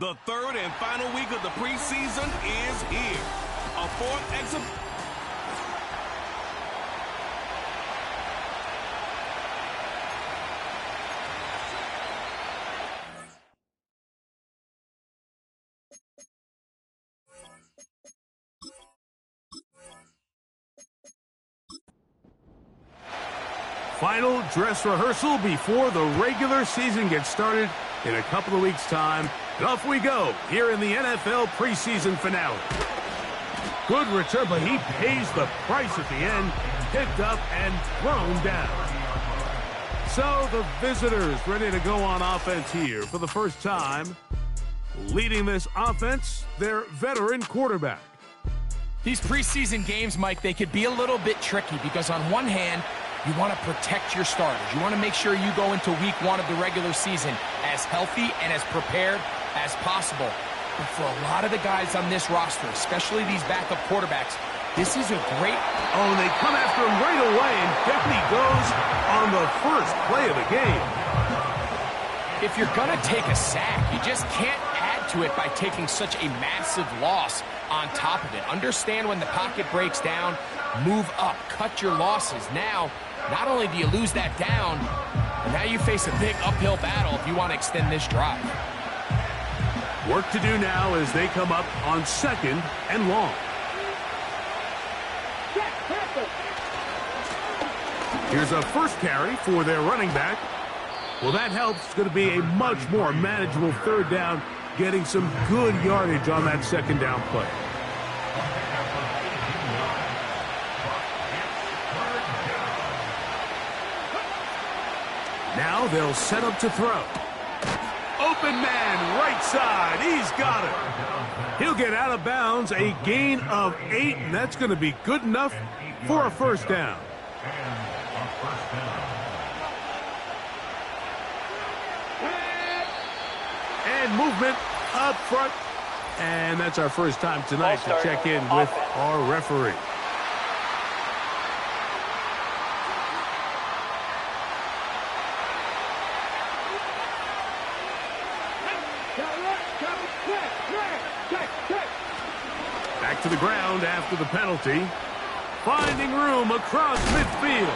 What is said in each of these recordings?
The third and final week of the preseason is here. A fourth exhibition. Final dress rehearsal before the regular season gets started in a couple of weeks' time. And off we go here in the NFL preseason finale. Good return, but he pays the price at the end. Picked up and thrown down. So the visitors ready to go on offense here for the first time. Leading this offense, their veteran quarterback. These preseason games, Mike, they could be a little bit tricky because on one hand, you want to protect your starters. You want to make sure you go into week one of the regular season as healthy and as prepared as possible. But for a lot of the guys on this roster, especially these backup quarterbacks, this is a great... Oh, and they come after him right away, and down he goes on the first play of the game. If you're going to take a sack, you just can't add to it by taking such a massive loss on top of it. Understand when the pocket breaks down, move up, cut your losses. Now, not only do you lose that down, but now you face a big uphill battle if you want to extend this drive. Work to do now as they come up on 2nd and long. Here's a first carry for their running back. Well, that helps. It's going to be a much more manageable third down, getting some good yardage on that second down play. Now they'll set up to throw. Open man, right side. He's got it. He'll get out of bounds, a gain of 8, and that's going to be good enough for a first down. And movement up front. And that's our first time tonight to check in with our referee. Back to the ground after the penalty. Finding room across midfield.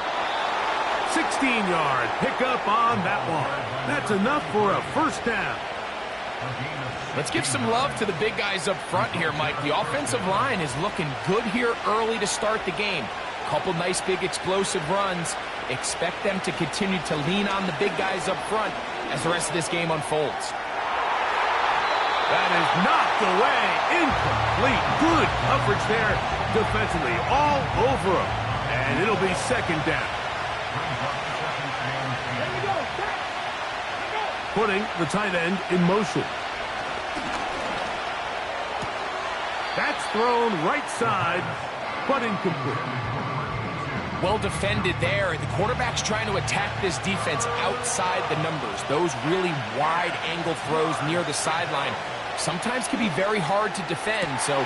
16-yard pickup on that one. That's enough for a first down. Let's give some love to the big guys up front here, Mike. The offensive line is looking good here early to start the game. Couple nice big explosive runs. Expect them to continue to lean on the big guys up front as the rest of this game unfolds. That is knocked away. Incomplete. Good coverage there defensively. All over him. And it'll be second down. Putting the tight end in motion. That's thrown right side, but incomplete. Well defended there. The quarterback's trying to attack this defense outside the numbers. Those really wide angle throws near the sideline sometimes can be very hard to defend, so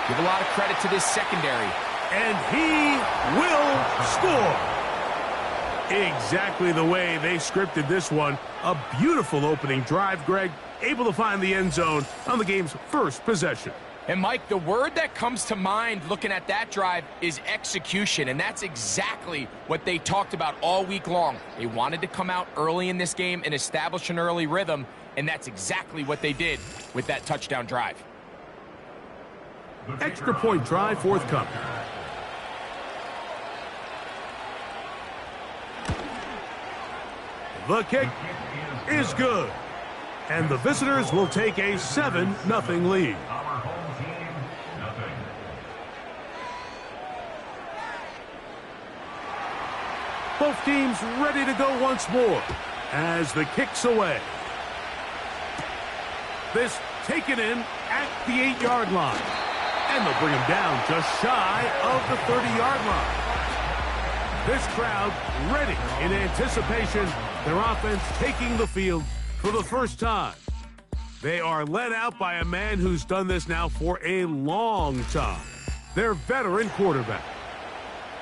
give a lot of credit to this secondary. And he will score. Exactly the way they scripted this one. A beautiful opening drive, Greg. Able to find the end zone on the game's first possession. And, Mike, the word that comes to mind looking at that drive is execution, and that's exactly what they talked about all week long. They wanted to come out early in this game and establish an early rhythm, and that's exactly what they did with that touchdown drive. Extra point drive forthcoming. The kick is good. And the visitors will take a 7-0 lead. Both teams ready to go once more as the kick's away. This taken in at the 8-yard line. And they'll bring him down just shy of the 30-yard line. This crowd ready in anticipation. Their offense taking the field for the first time. They are led out by a man who's done this now for a long time. Their veteran quarterback.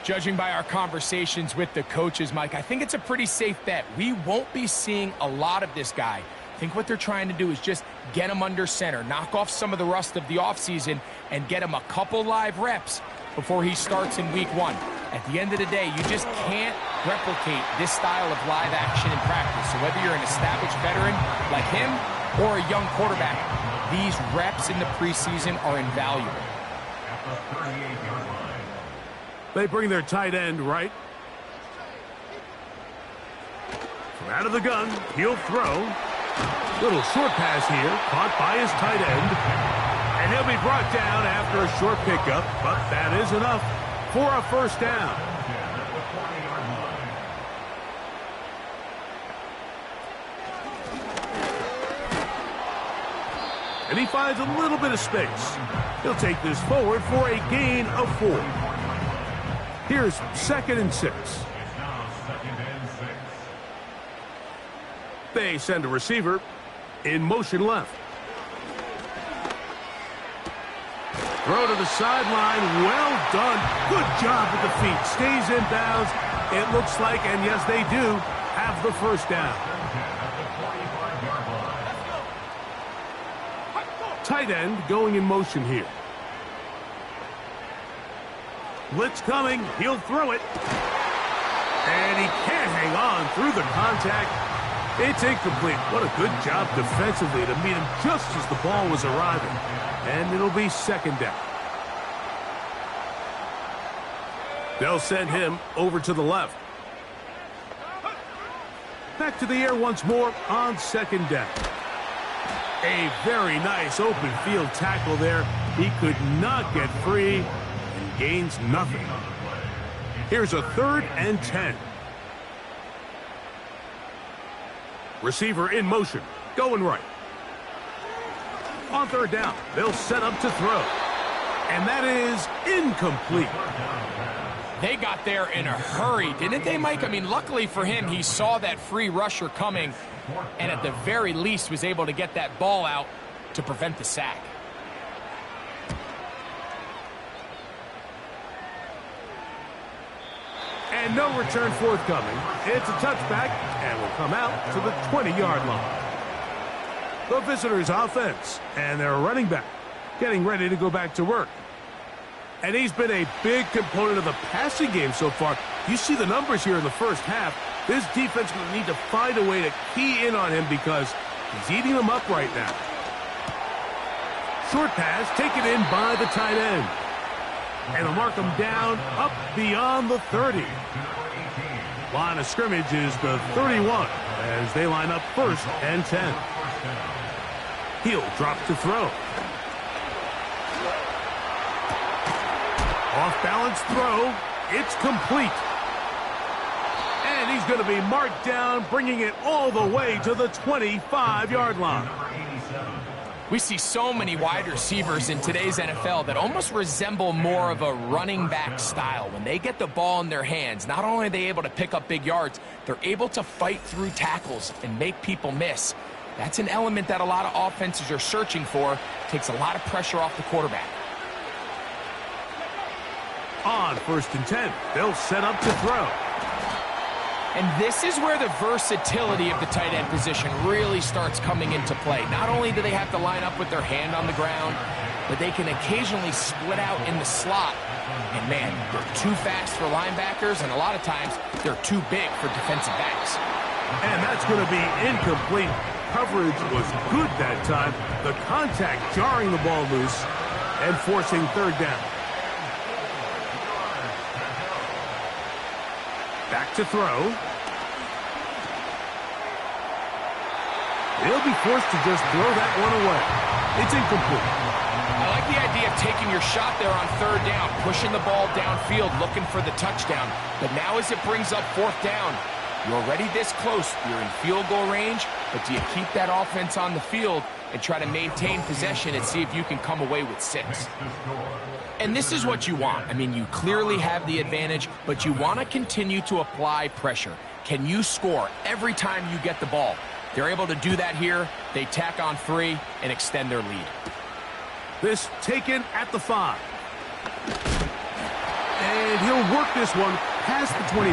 Judging by our conversations with the coaches, Mike, I think it's a pretty safe bet. We won't be seeing a lot of this guy think what they're trying to do is just get him under center, knock off some of the rust of the offseason, and get him a couple live reps before he starts in week 1. At the end of the day, you just can't replicate this style of live action in practice. So whether you're an established veteran like him or a young quarterback, these reps in the preseason are invaluable. They bring their tight end right. From out of the gun, he'll throw. Little short pass here, caught by his tight end. And he'll be brought down after a short pickup, but that is enough for a first down. And he finds a little bit of space. He'll take this forward for a gain of 4. Here's 2nd and 6. They send a receiver in motion left. Throw to the sideline. Well done. Good job with the feet. Stays in bounds. It looks like, and yes, they do, have the first down. Tight end going in motion here. Blitz coming. He'll throw it. And he can't hang on through the contact. It's incomplete. What a good job defensively to meet him just as the ball was arriving. And it'll be 2nd down. They'll send him over to the left. Back to the air once more on 2nd down. A very nice open field tackle there. He could not get free and gains nothing. Here's a 3rd and 10. Receiver in motion, going right. On 3rd down, they'll set up to throw. And that is incomplete. They got there in a hurry, didn't they, Mike? I mean, luckily for him, he saw that free rusher coming and at the very least was able to get that ball out to prevent the sack. And no return forthcoming. It's a touchback and will come out to the 20-yard line. The visitors' offense and their running back getting ready to go back to work. And he's been a big component of the passing game so far. You see the numbers here in the first half. This defense will need to find a way to key in on him because he's eating them up right now. Short pass taken in by the tight end. And they'll mark him down up beyond the 30. Line of scrimmage is the 31 as they line up 1st and 10. He'll drop to throw. Off-balance throw. It's complete. And he's going to be marked down, bringing it all the way to the 25-yard line. We see so many wide receivers in today's NFL that almost resemble more of a running back style. When they get the ball in their hands, not only are they able to pick up big yards, they're able to fight through tackles and make people miss. That's an element that a lot of offenses are searching for. Takes a lot of pressure off the quarterback. On 1st and 10, they'll set up to throw. And this is where the versatility of the tight end position really starts coming into play. Not only do they have to line up with their hand on the ground, but they can occasionally split out in the slot. And man, they're too fast for linebackers, and a lot of times they're too big for defensive backs. And that's going to be incomplete. Coverage was good that time. The contact jarring the ball loose and forcing 3rd down. Back to throw. He'll be forced to just throw that one away. It's incomplete. I like the idea of taking your shot there on 3rd down, pushing the ball downfield, looking for the touchdown. But now as it brings up 4th down, you're already this close. You're in field goal range, but do you keep that offense on the field and try to maintain possession and see if you can come away with 6? And this is what you want. I mean, you clearly have the advantage, but you want to continue to apply pressure. Can you score every time you get the ball? They're able to do that here. They tack on 3 and extend their lead. This taken at the 5. And he'll work this one past the 25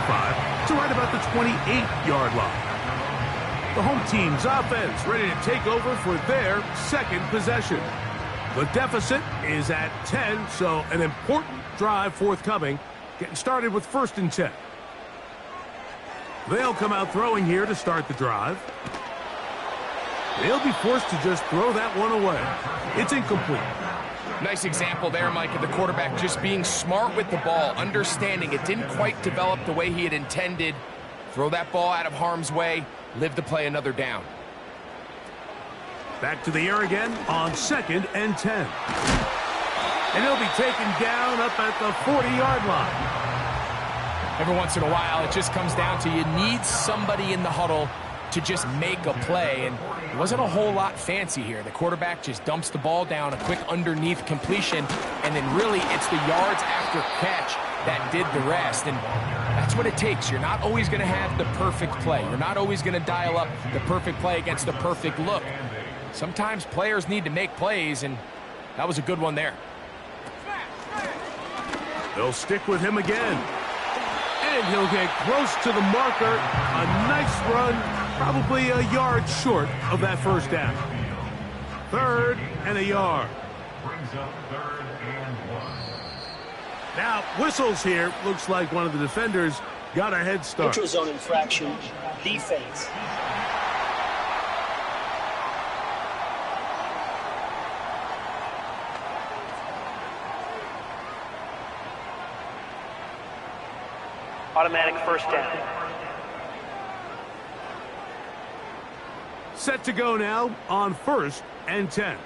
to right about the 28-yard line. The home team's offense ready to take over for their second possession. The deficit is at 10, so an important drive forthcoming. Getting started with 1st and 10. They'll come out throwing here to start the drive. They'll be forced to just throw that one away. It's incomplete. Nice example there, Mike, of the quarterback just being smart with the ball, understanding it didn't quite develop the way he had intended. Throw that ball out of harm's way, live to play another down. Back to the air again on 2nd and 10. And he'll be taken down up at the 40-yard line. Every once in a while, it just comes down to you need somebody in the huddle to just make a play, and it wasn't a whole lot fancy here. The quarterback just dumps the ball down, a quick underneath completion, and then really it's the yards after catch that did the rest, and that's what it takes. You're not always going to have the perfect play. You're not always going to dial up the perfect play against the perfect look. Sometimes players need to make plays, and that was a good one there. They'll stick with him again. And he'll get close to the marker. A nice run, probably a yard short of that first down. 3rd and a yard. Now, whistles here. Looks like one of the defenders got a head start. Neutral zone infraction, defense. Automatic 1st down. Set to go now on 1st and 10.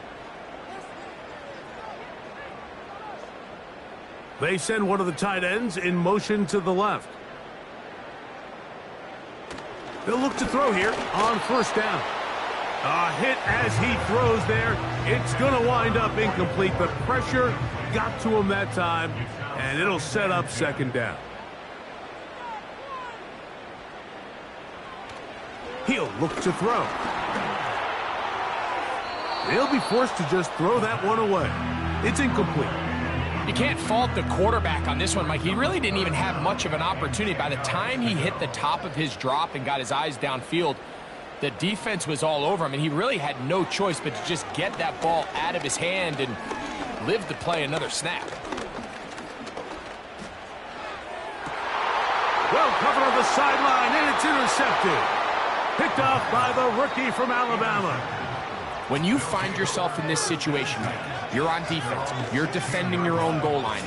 They send one of the tight ends in motion to the left. They'll look to throw here on 1st down. A hit as he throws there. It's going to wind up incomplete. The pressure got to him that time, and it'll set up 2nd down. He'll look to throw. They'll be forced to just throw that one away. It's incomplete. You can't fault the quarterback on this one, Mike. He really didn't even have much of an opportunity. By the time he hit the top of his drop and got his eyes downfield, the defense was all over him, and he really had no choice but to just get that ball out of his hand and live to play another snap. Well covered on the sideline, and it's intercepted. Picked off by the rookie from Alabama. When you find yourself in this situation, Mike, you're on defense, you're defending your own goal line,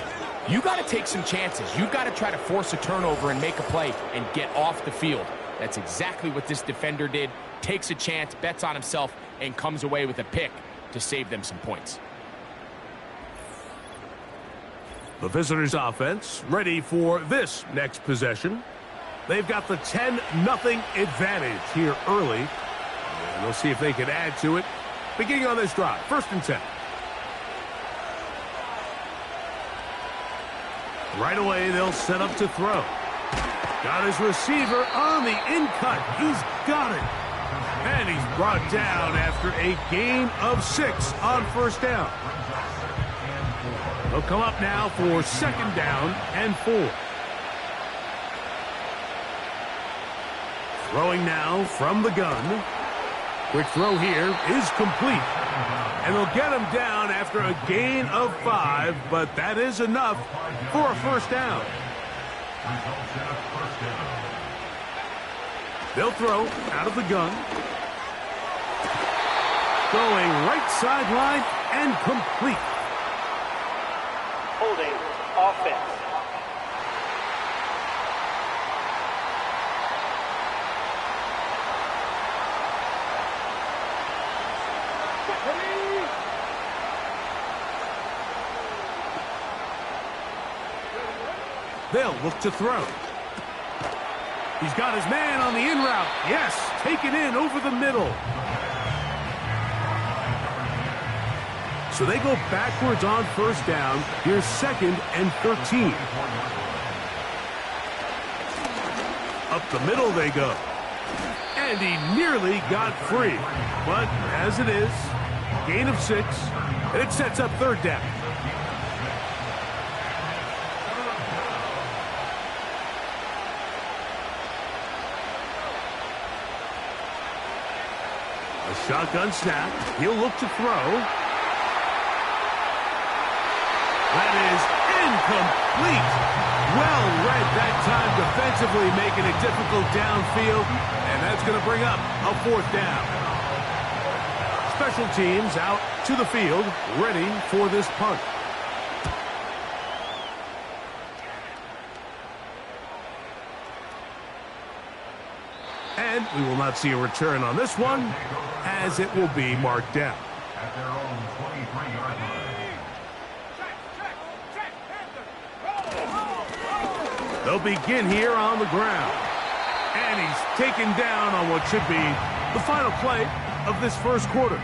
you got to take some chances. You got to try to force a turnover and make a play and get off the field. That's exactly what this defender did. Takes a chance, bets on himself, and comes away with a pick to save them some points. The visitors' offense ready for this next possession. They've got the 10-0 advantage here early. And we'll see if they can add to it. Beginning on this drive, 1st and 10. Right away, they'll set up to throw. Got his receiver on the in-cut. He's got it. And he's brought down after a gain of 6 on 1st down. They'll come up now for 2nd down and 4. Throwing now from the gun. Quick throw here is complete. And they'll get him down after a gain of 5, but that is enough for a 1st down. They'll throw out of the gun. Going right sideline and complete. Holding offense. They'll look to throw. He's got his man on the in route. Yes, taken in over the middle. So they go backwards on 1st down. Here's 2nd and 13. Up the middle they go. And he nearly got free. But as it is, gain of 6, and it sets up 3rd down. A shotgun snap. He'll look to throw. That is incomplete. Well read that time defensively, making it difficult downfield. And that's going to bring up a 4th down. Special teams out to the field, ready for this punt. And we will not see a return on this one, as it will be marked down. At their own 23-yard line. They'll begin here on the ground. And he's taken down on what should be the final play of this first quarter.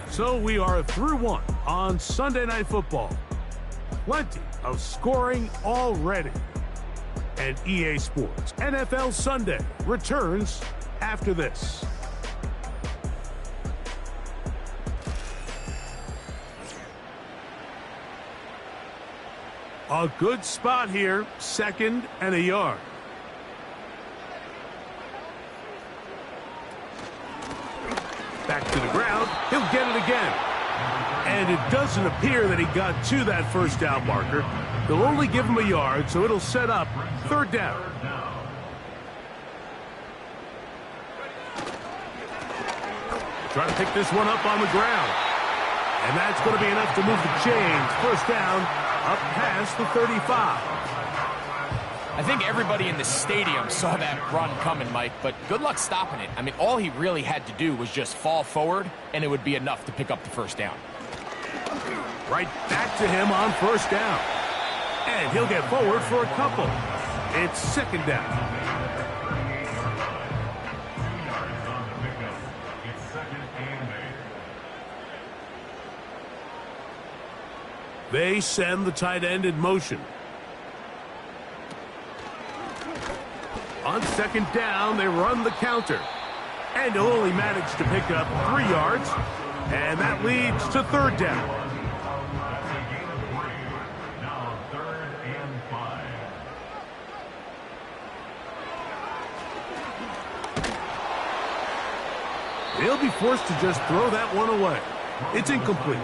So we are through one on Sunday Night Football. Plenty of scoring already. And EA Sports NFL Sunday returns after this. A good spot here, 2nd and a yard. Back to the ground. He'll get it again. And it doesn't appear that he got to that 1st down marker. They'll only give him a yard, so it'll set up 3rd down. Try to pick this one up on the ground. And that's going to be enough to move the chains. 1st down, up past the 35. I think everybody in the stadium saw that run coming, Mike, but good luck stopping it. I mean, all he really had to do was just fall forward, and it would be enough to pick up the 1st down. Right back to him on 1st down. And he'll get forward for a couple. It's 2nd down. They send the tight end in motion. On 2nd down, they run the counter. And he'll only manage to pick up 3 yards. And that leads to 3rd down. Now 3rd and 5. He'll be forced to just throw that one away. It's incomplete.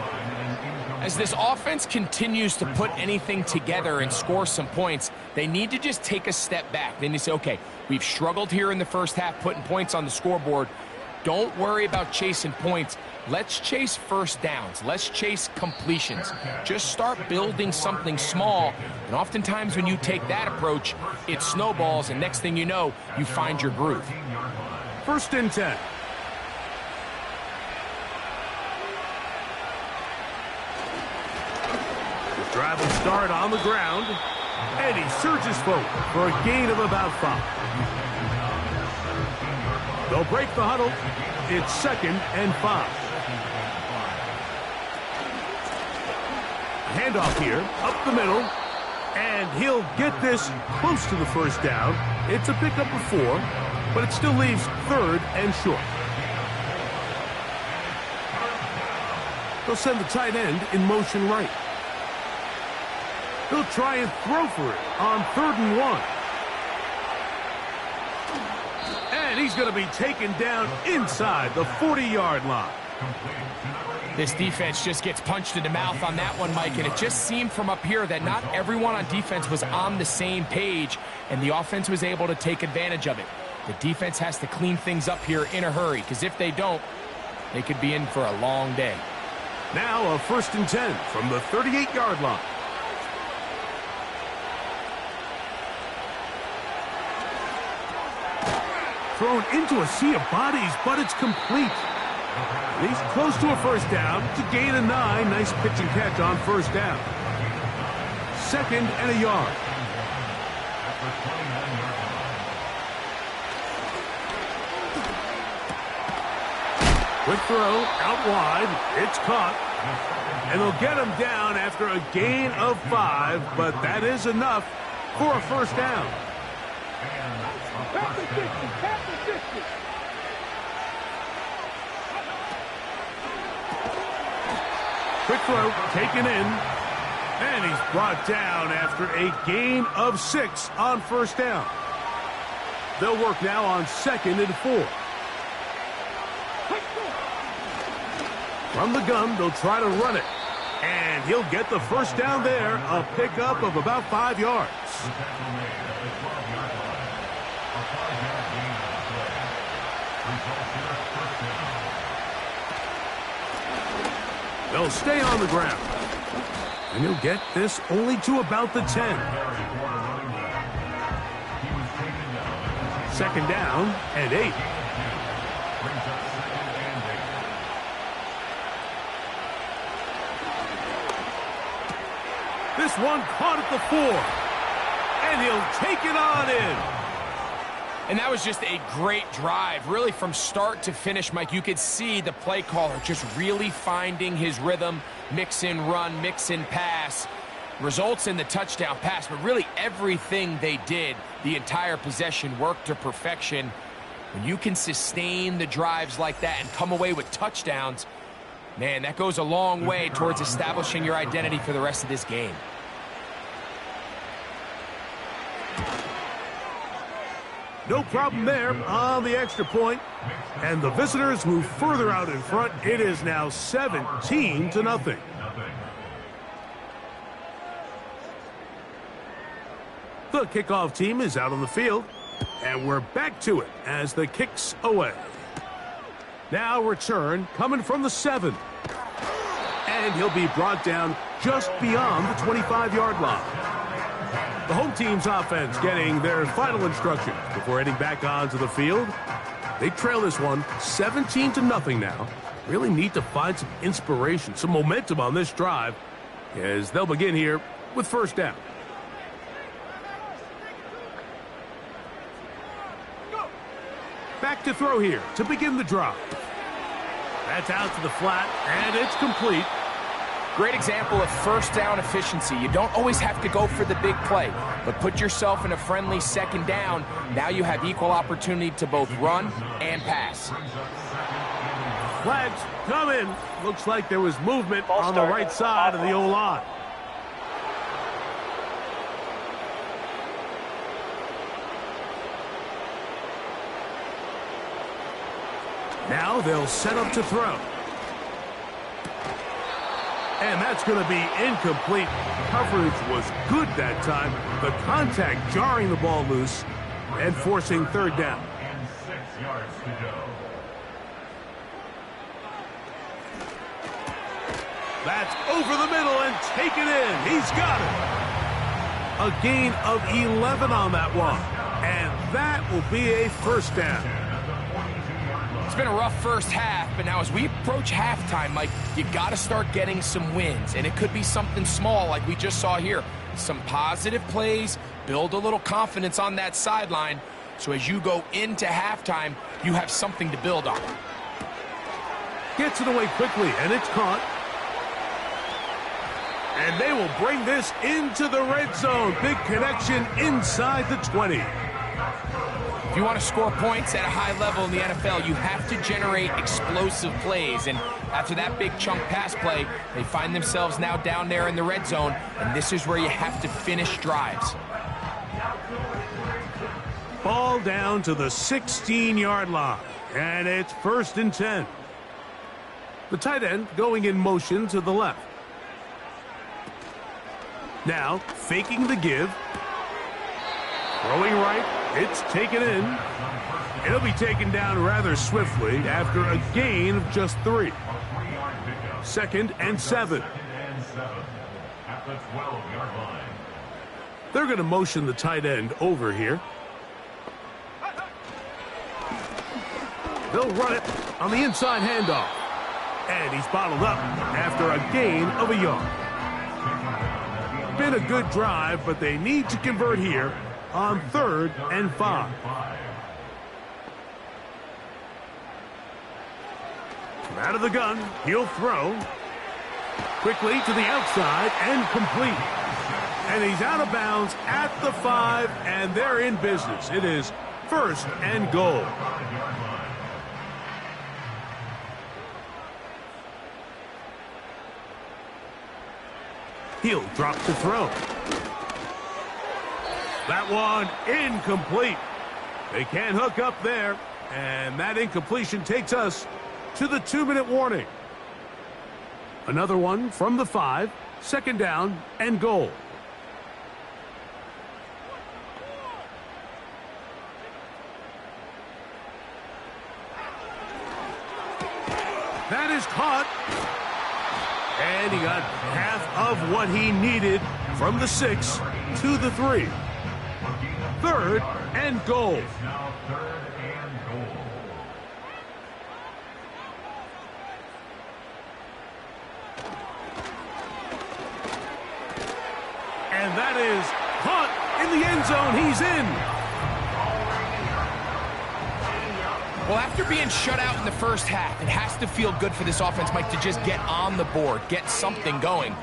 As this offense continues to put anything together and score some points, they need to just take a step back. Then you say, okay, we've struggled here in the first half putting points on the scoreboard. Don't worry about chasing points. Let's chase 1st downs. Let's chase completions. Just start building something small. And oftentimes when you take that approach, it snowballs, and next thing you know, you find your groove. 1st and 10. Drive will start on the ground, and he surges forward for a gain of about 5. They'll break the huddle. It's 2nd and 5. Handoff here, up the middle, and he'll get this close to the 1st down. It's a pickup of 4, but it still leaves 3rd and short. They'll send the tight end in motion right. He'll try and throw for it on 3rd and 1. And he's going to be taken down inside the 40-yard line. This defense just gets punched in the mouth on that one, Mike, and it just seemed from up here that not everyone on defense was on the same page, and the offense was able to take advantage of it. The defense has to clean things up here in a hurry, because if they don't, they could be in for a long day. Now a 1st and 10 from the 38-yard line. Thrown into a sea of bodies, but it's complete. He's close to a 1st down to gain a 9. Nice pitch and catch on 1st down. 2nd and a yard. Quick throw out wide. It's caught. And they'll get him down after a gain of 5, but that is enough for a 1st down. Quick throw taken in, and he's brought down after a gain of 6 on 1st down. They'll work now on 2nd and 4. From the gun, they'll try to run it. And he'll get the first down there, a pickup of about 5 yards. The tackle made at the 12-yard line. A 5-yard gain on the play. Results in a first down. They'll stay on the ground. And he'll get this only to about the 10. Second down and 8. Brings up second and 8. This one caught at the 4. And he'll take it on in. And that was just a great drive, really from start to finish, Mike. You could see the play caller just really finding his rhythm, mix in run, mix in pass, results in the touchdown pass. But really everything they did, the entire possession, worked to perfection. When you can sustain the drives like that and come away with touchdowns, man, that goes a long way towards establishing your identity for the rest of this game. No problem there on the extra point. And the visitors move further out in front. It is now 17-0. The kickoff team is out on the field. And we're back to it as the kick's away. Now return coming from the 7. And he'll be brought down just beyond the 25-yard line. The home team's offense getting their final instructions before heading back onto the field. They trail this one 17-0 now. Really need to find some inspiration, some momentum on this drive as they'll begin here with first down. Back to throw here to begin the drive. That's out to the flat, and it's complete. Great example of first down efficiency. You don't always have to go for the big play, but put yourself in a friendly second down. Now you have equal opportunity to both run and pass. Flags come in. Looks like there was movement on the right side of the O-line. Now they'll set up to throw. And that's going to be incomplete. Coverage was good that time. The contact jarring the ball loose and forcing third down. And 6 yards to go. That's over the middle and taken in. He's got it. A gain of 11 on that one. And that will be a first down. It's been a rough first half, but now as we approach halftime, Mike, you got to start getting some wins. And it could be something small like we just saw here. Some positive plays, build a little confidence on that sideline. So as you go into halftime, you have something to build on. Gets it away quickly, and it's caught. And they will bring this into the red zone. Big connection inside the 20. If you want to score points at a high level in the NFL, you have to generate explosive plays. And after that big chunk pass play, they find themselves now down there in the red zone. And this is where you have to finish drives. Ball down to the 16-yard line. And it's 1st and 10. The tight end going in motion to the left. Now faking the give. Throwing right. It's taken in. It'll be taken down rather swiftly after a gain of just 3. 2nd and 7. At the 12-yard line. They're going to motion the tight end over here. They'll run it on the inside handoff. And he's bottled up after a gain of a yard. Been a good drive, but they need to convert here on 3rd and 5. From out of the gun, he'll throw. Quickly to the outside and complete. And he's out of bounds at the 5, and they're in business. It is 1st and goal. He'll drop to throw. That one incomplete. They can't hook up there, and that incompletion takes us to the 2-minute warning. Another one from the 5, 2nd down and goal. That is caught. And he got half of what he needed from the 6 to the 3. 3rd and goal. It's now 3rd and goal. And that is caught in the end zone. He's in. Well, after being shut out in the first half, it has to feel good for this offense, Mike, to just get on the board, get something going.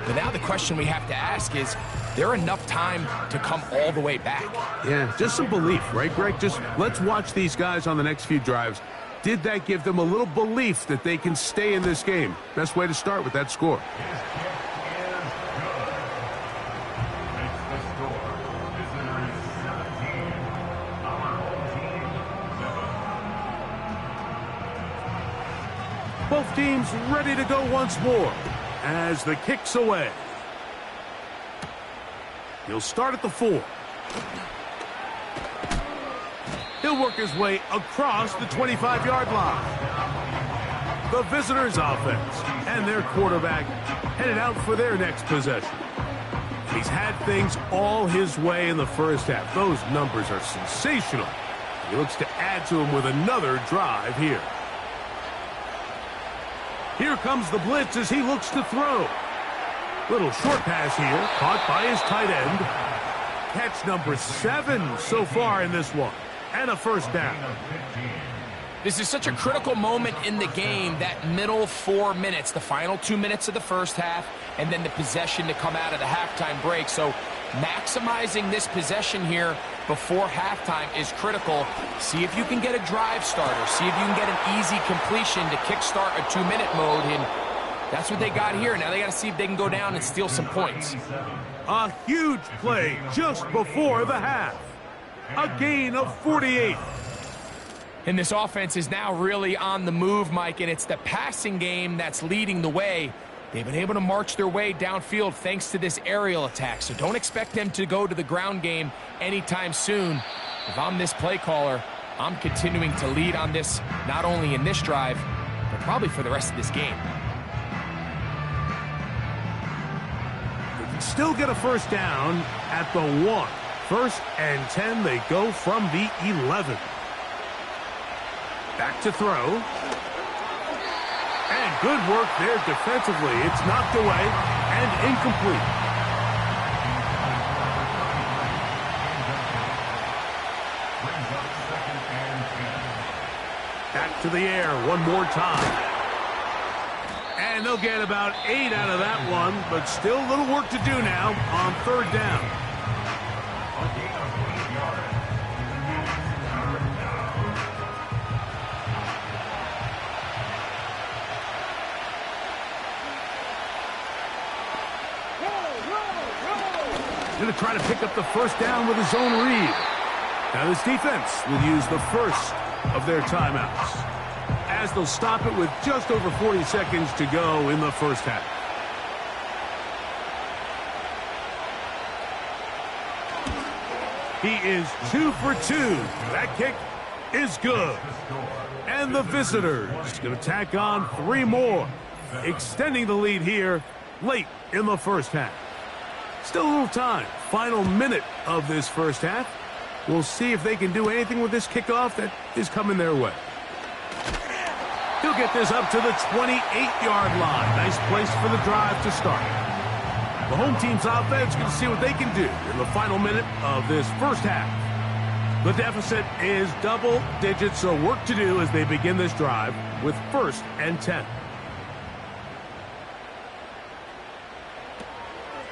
But now the question we have to ask is there enough time to come all the way back? Yeah, just some belief, right, Greg? Just let's watch these guys on the next few drives. Did that give them a little belief that they can stay in this game? Best way to start with that score. His kick is good. Makes the score. Visitors 17. Our home team 7. Both teams ready to go once more as the kick's away. He'll start at the 4. He'll work his way across the 25-yard line. The visitors' offense and their quarterback headed out for their next possession. He's had things all his way in the first half. Those numbers are sensational. He looks to add to them with another drive here. Here comes the blitz as he looks to throw. Little short pass here, caught by his tight end. Catch number 7 so far in this one, and a first down. This is such a critical moment in the game, that middle 4 minutes, the final 2 minutes of the first half, and then the possession to come out of the halftime break. So maximizing this possession here before halftime is critical. See if you can get a drive starter. See if you can get an easy completion to kickstart a 2-minute mode, and that's what they got here. Now they got to see if they can go down and steal some points. A huge play just before the half. A gain of 48. And this offense is now really on the move, Mike, and it's the passing game that's leading the way. They've been able to march their way downfield thanks to this aerial attack, so don't expect them to go to the ground game anytime soon. If I'm this play caller, I'm continuing to lead on this, not only in this drive, but probably for the rest of this game. They can still get a first down at the 1. 1st and 10, they go from the 11. Back to throw. And good work there defensively. It's knocked away and incomplete. Back to the air one more time. And they'll get about 8 out of that one, but still a little work to do now on 3rd down. Going to try to pick up the first down with his own read. Now this defense will use the first of their timeouts, as they'll stop it with just over 40 seconds to go in the first half. He is 2 for 2. That kick is good. And the visitors going to tack on 3 more, extending the lead here late in the first half. Still a little time. Final minute of this first half. We'll see if they can do anything with this kickoff that is coming their way. He'll get this up to the 28-yard line. Nice place for the drive to start. The home team's offense going to see what they can do in the final minute of this first half. The deficit is double digits, so work to do as they begin this drive with 1st and 10.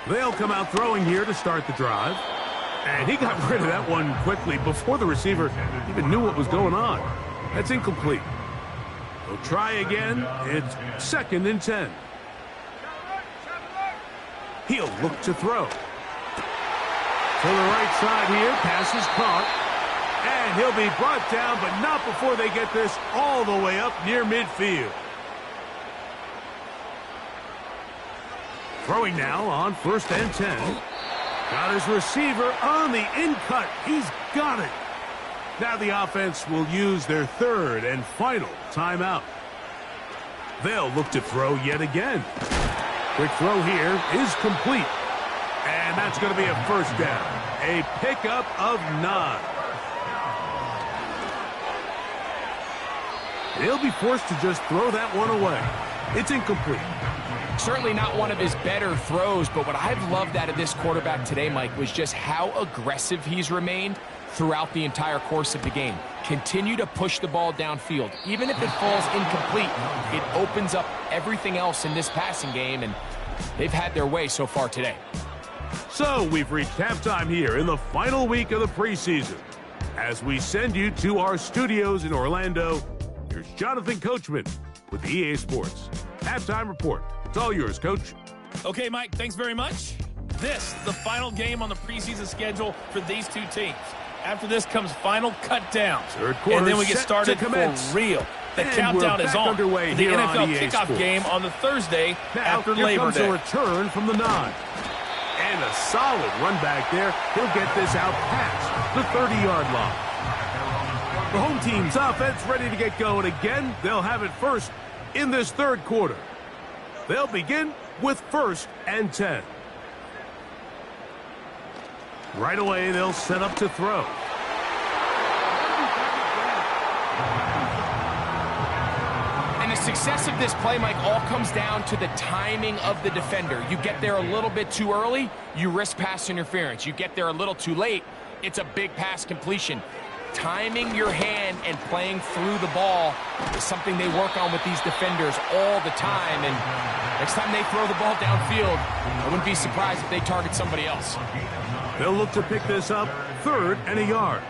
They'll come out throwing here to start the drive. And he got rid of that one quickly before the receiver even knew what was going on. That's incomplete. They'll try again. It's 2nd and 10. He'll look to throw. To the right side here. Pass is caught. And he'll be brought down, but not before they get this all the way up near midfield. Throwing now on 1st and 10. Got his receiver on the in-cut. He's got it. Now the offense will use their 3rd and final timeout. They'll look to throw yet again. Quick throw here is complete. And that's going to be a 1st down. A pickup of 9. He'll be forced to just throw that one away. It's incomplete. Certainly not one of his better throws, but what I've loved out of this quarterback today, Mike, was just how aggressive he's remained throughout the entire course of the game. Continue to push the ball downfield. Even if it falls incomplete, it opens up everything else in this passing game, and they've had their way so far today. So we've reached halftime here in the final week of the preseason. As we send you to our studios in Orlando, here's Jonathan Coachman with EA Sports. Halftime report. It's all yours, Coach. Okay, Mike, thanks very much. This, the final game on the preseason schedule for these two teams. After this comes final cut down. Third quarter and then we get started for real. The countdown is on. The NFL kickoff game on the Thursday after Labor Day. Here comes a return from the 9. And a solid run back there. He'll get this out past the 30-yard line. The home team's offense ready to get going again. They'll have it first in this 3rd quarter. They'll begin with 1st and 10. Right away, they'll set up to throw. And the success of this play, Mike, all comes down to the timing of the defender. You get there a little bit too early, you risk pass interference. You get there a little too late, it's a big pass completion. Timing your hand and playing through the ball is something they work on with these defenders all the time. And next time they throw the ball downfield, I wouldn't be surprised if they target somebody else. They'll look to pick this up 3rd and a yard.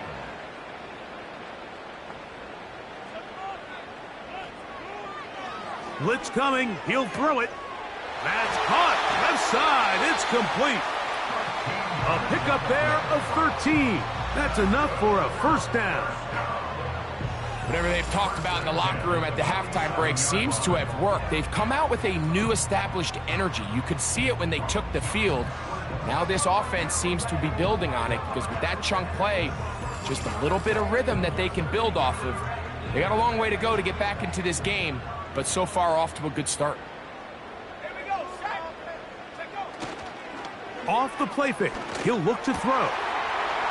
Blitz coming. He'll throw it. That's caught. Left side. It's complete. A pickup there of 13. That's enough for a 1st down. Whatever they've talked about in the locker room at the halftime break seems to have worked. They've come out with a new established energy. You could see it when they took the field. Now this offense seems to be building on it because with that chunk play, just a little bit of rhythm that they can build off of. They got a long way to go to get back into this game, but so far off to a good start. Off the play fake. He'll look to throw.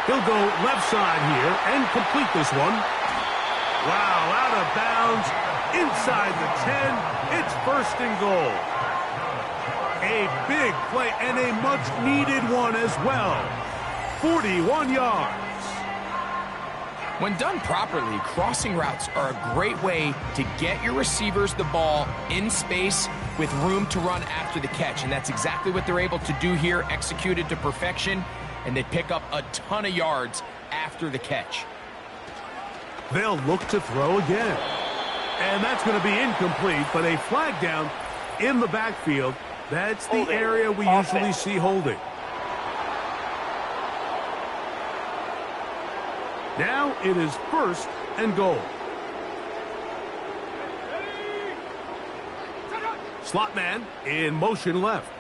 He'll go left side here and complete this one. Wow, out of bounds, inside the 10. It's 1st and goal. A big play and a much-needed one as well. 41 yards. When done properly, crossing routes are a great way to get your receivers the ball in space with room to run after the catch. And that's exactly what they're able to do here, executed to perfection. And they pick up a ton of yards after the catch. They'll look to throw again. And that's going to be incomplete, but a flag down in the backfield. That's the area we usually see holding. Now it is 1st and goal. Slot man in motion left.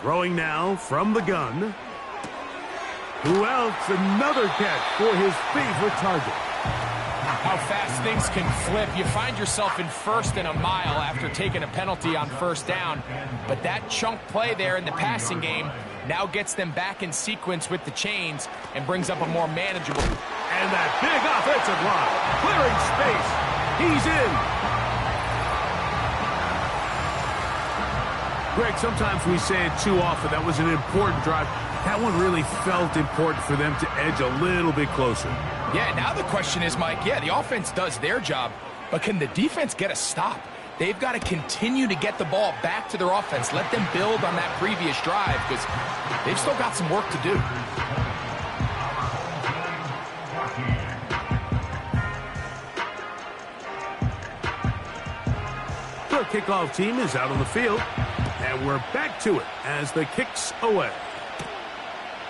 Throwing now from the gun. Who else? Another catch for his favorite target. How fast things can flip. You find yourself in 1st and a mile after taking a penalty on 1st down. But that chunk play there in the passing game now gets them back in sequence with the chains and brings up a more manageable. And that big offensive line, clearing space. He's in. Greg, sometimes we say it too often. That was an important drive. That one really felt important for them to edge a little bit closer. Yeah, now the question is, Mike, the offense does their job, but can the defense get a stop? They've got to continue to get the ball back to their offense. Let them build on that previous drive because they've still got some work to do. The kickoff team is out on the field, and we're back to it as the kick's away.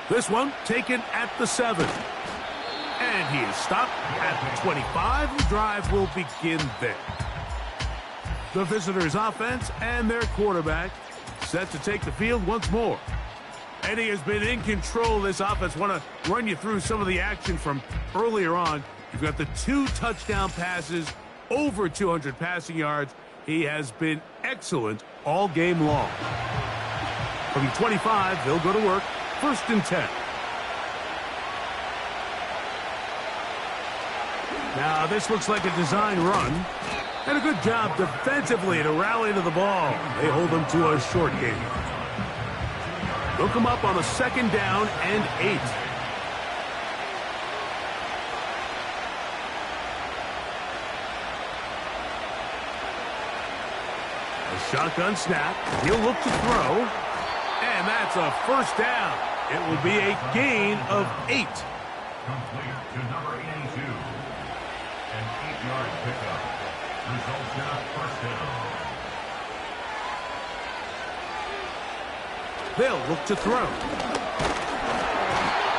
This one taken at the 7. And he is stopped at the 25. The drive will begin there. The visitors' offense and their quarterback set to take the field once more. And he has been in control of this offense. Want to run you through some of the action from earlier on. You've got the 2 touchdown passes, over 200 passing yards. He has been excellent all game long. From 25, they'll go to work. 1st and 10. Now, this looks like a design run. And a good job defensively to rally to the ball. They hold them to a short game. They'll come up on a 2nd down and 8. A shotgun snap. He'll look to throw. And that's a 1st down. It will be a gain of 8. Complete to number 82. An 8-yard pickup. Results in a 1st down. They'll look to throw.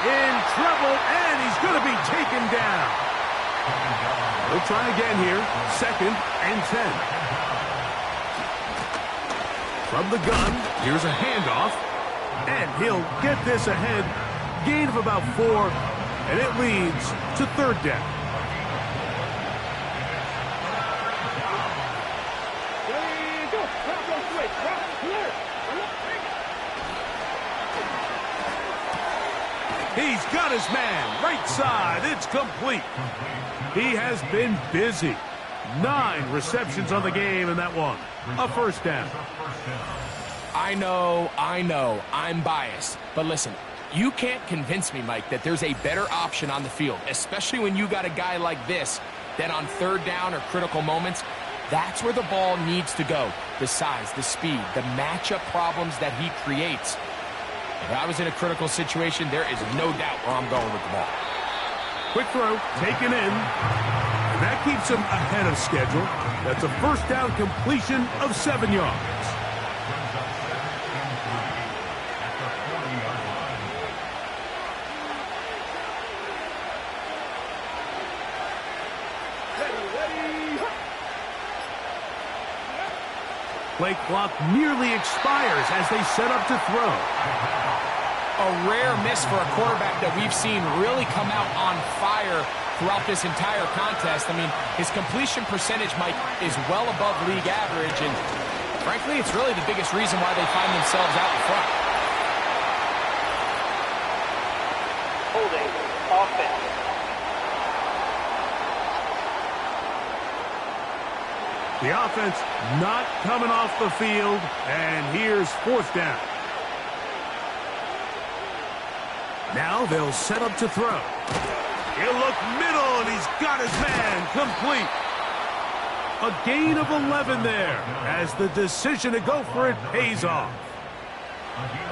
In trouble, and he's going to be taken down. They'll try again here. 2nd and 10. From the gun, here's a handoff. And he'll get this ahead. Gain of about 4, and it leads to 3rd down. He's got his man, right side, it's complete. He has been busy. 9 receptions on the game in that one. A 1st down. I know, I'm biased. But listen, you can't convince me, Mike, that there's a better option on the field, especially when you got a guy like this, that on 3rd down or critical moments, that's where the ball needs to go. The size, the speed, the matchup problems that he creates. If I was in a critical situation, there is no doubt where I'm going with the ball. Quick throw, taken in. And that keeps him ahead of schedule. That's a 1st down completion of 7 yards. Play clock nearly expires as they set up to throw. A rare miss for a quarterback that we've seen really come out on fire throughout this entire contest. I mean, his completion percentage, Mike, is well above league average, and frankly, it's really the biggest reason why they find themselves out in front. Holding offense. The offense not coming off the field, and here's 4th down. Now they'll set up to throw. He'll look middle, and he's got his man complete. A gain of 11 there as the decision to go for it pays off.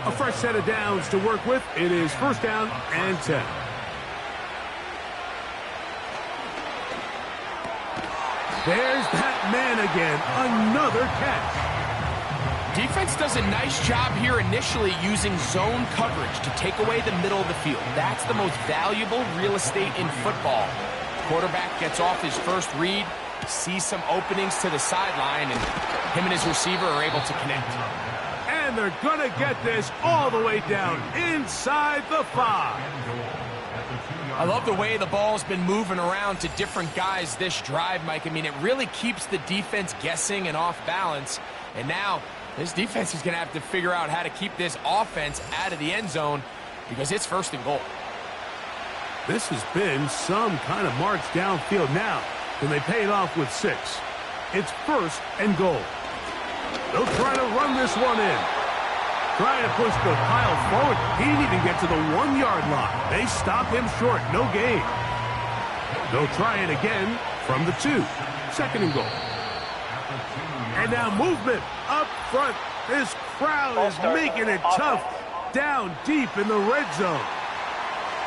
A fresh set of downs to work with. It is 1st down and 10. There's that man again. Another catch. Defense does a nice job here initially using zone coverage to take away the middle of the field. That's the most valuable real estate in football. Quarterback gets off his first read, sees some openings to the sideline, and him and his receiver are able to connect. And they're going to get this all the way down inside the 5. I love the way the ball's been moving around to different guys this drive, Mike. I mean, it really keeps the defense guessing and off balance. And now this defense is going to have to figure out how to keep this offense out of the end zone because it's 1st and goal. This has been some kind of march downfield now. Can they pay it off with 6? It's 1st and goal. They'll try to run this one in. Trying to push the pile forward. He didn't even get to the 1-yard line. They stop him short. No gain. They'll try it again from the 2. 2nd and goal. And now movement up front. This crowd is making it tough down deep in the red zone.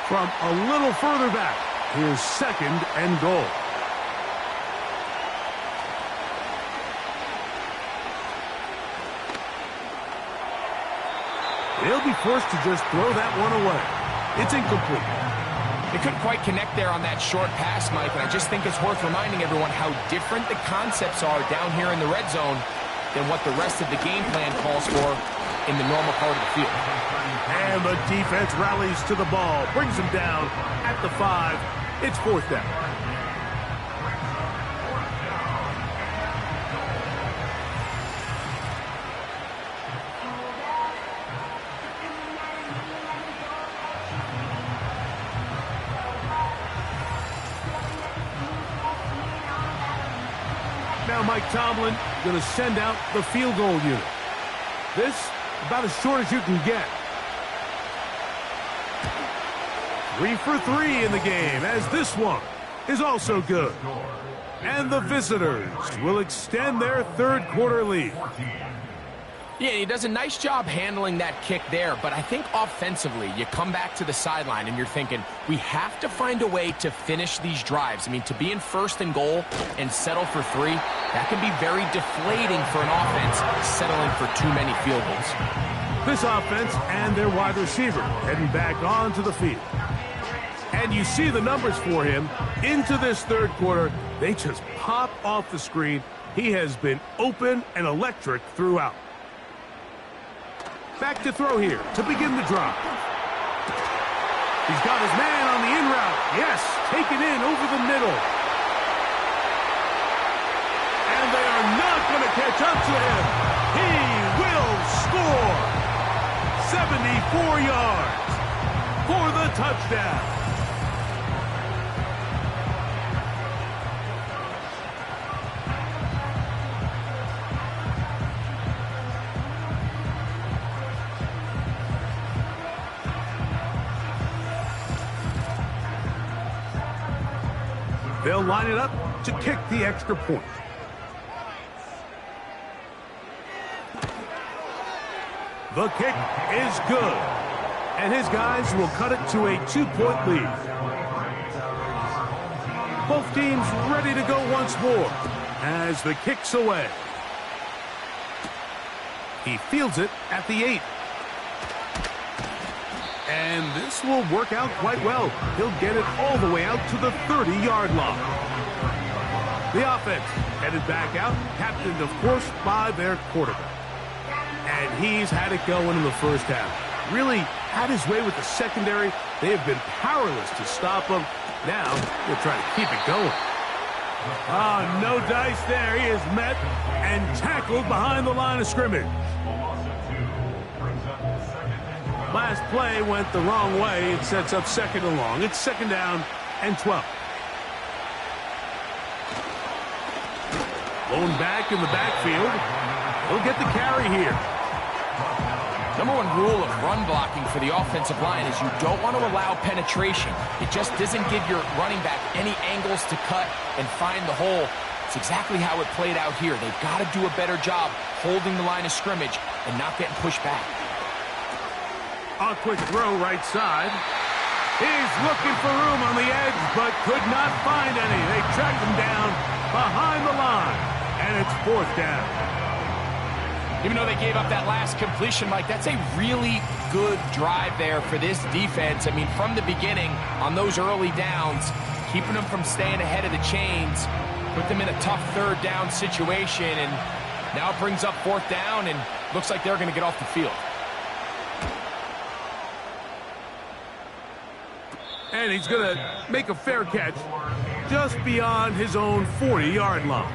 From a little further back, here's 2nd and goal. They'll be forced to just throw that one away. It's incomplete. They couldn't quite connect there on that short pass, Mike, and I just think it's worth reminding everyone how different the concepts are down here in the red zone than what the rest of the game plan calls for in the normal part of the field. And the defense rallies to the ball, brings him down at the 5. It's 4th down. Now Mike Tomlin going to send out the field goal unit. This about as short as you can get. 3 for 3 in the game, as this one is also good. And the visitors will extend their third quarter lead. Yeah, he does a nice job handling that kick there, but I think offensively, you come back to the sideline and you're thinking, we have to find a way to finish these drives. I mean, to be in 1st and goal and settle for 3, that can be very deflating for an offense settling for too many field goals. This offense and their wide receiver heading back onto the field. And you see the numbers for him into this third quarter. They just pop off the screen. He has been open and electric throughout. Back to throw here to begin the drive. He's got his man on the in route. Yes, taken in over the middle. And they are not going to catch up to him. He will score. 74 yards for the touchdown. They'll line it up to kick the extra point. The kick is good, and his guys will cut it to a 2-point lead. Both teams ready to go once more as the kick's away. He fields it at the 8. And this will work out quite well. He'll get it all the way out to the 30-yard line. The offense headed back out, captained, of course, by their quarterback. And he's had it going in the first half. Really had his way with the secondary. They have been powerless to stop him. Now they're trying to keep it going. Oh, no dice there. He is met and tackled behind the line of scrimmage. Last play went the wrong way. It sets up 2nd and long. It's 2nd down and 12. Blown back in the backfield. He'll get the carry here. Number 1 rule of run blocking for the offensive line is you don't want to allow penetration. It just doesn't give your running back any angles to cut and find the hole. It's exactly how it played out here. They've got to do a better job holding the line of scrimmage and not getting pushed back. A quick throw right side. He's looking for room on the edge, but could not find any. They tracked him down behind the line, and it's 4th down. Even though they gave up that last completion, Mike, that's a really good drive there for this defense. I mean, from the beginning, on those early downs, keeping them from staying ahead of the chains, put them in a tough 3rd down situation, and now it brings up 4th down, and looks like they're going to get off the field. And he's going to make a fair catch just beyond his own 40-yard line.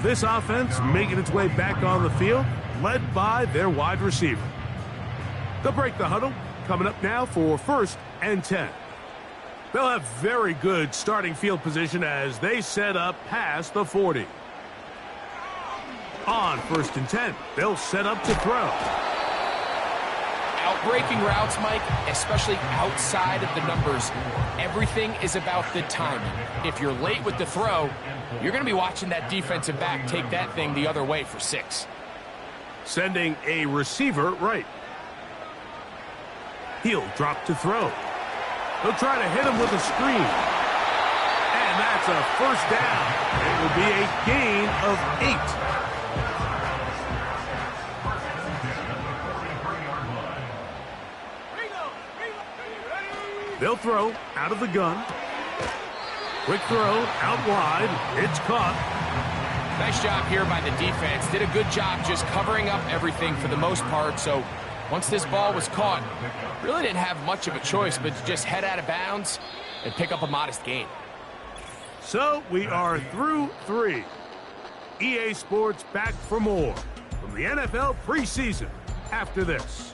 This offense making its way back on the field, led by their wide receiver. They'll break the huddle, coming up now for 1st and 10. They'll have very good starting field position as they set up past the 40. On 1st and 10, they'll set up to throw. Breaking routes, Mike, especially outside of the numbers, everything is about the timing. If you're late with the throw, you're going to be watching that defensive back take that thing the other way for 6. Sending a receiver right. He'll drop to throw. He'll try to hit him with a screen. And that's a 1st down. It will be a gain of 8. They'll throw out of the gun. Quick throw out wide. It's caught. Nice job here by the defense. Did a good job just covering up everything for the most part. So once this ball was caught, really didn't have much of a choice but to just head out of bounds and pick up a modest gain. So we are through 3. EA Sports back for more from the NFL preseason after this.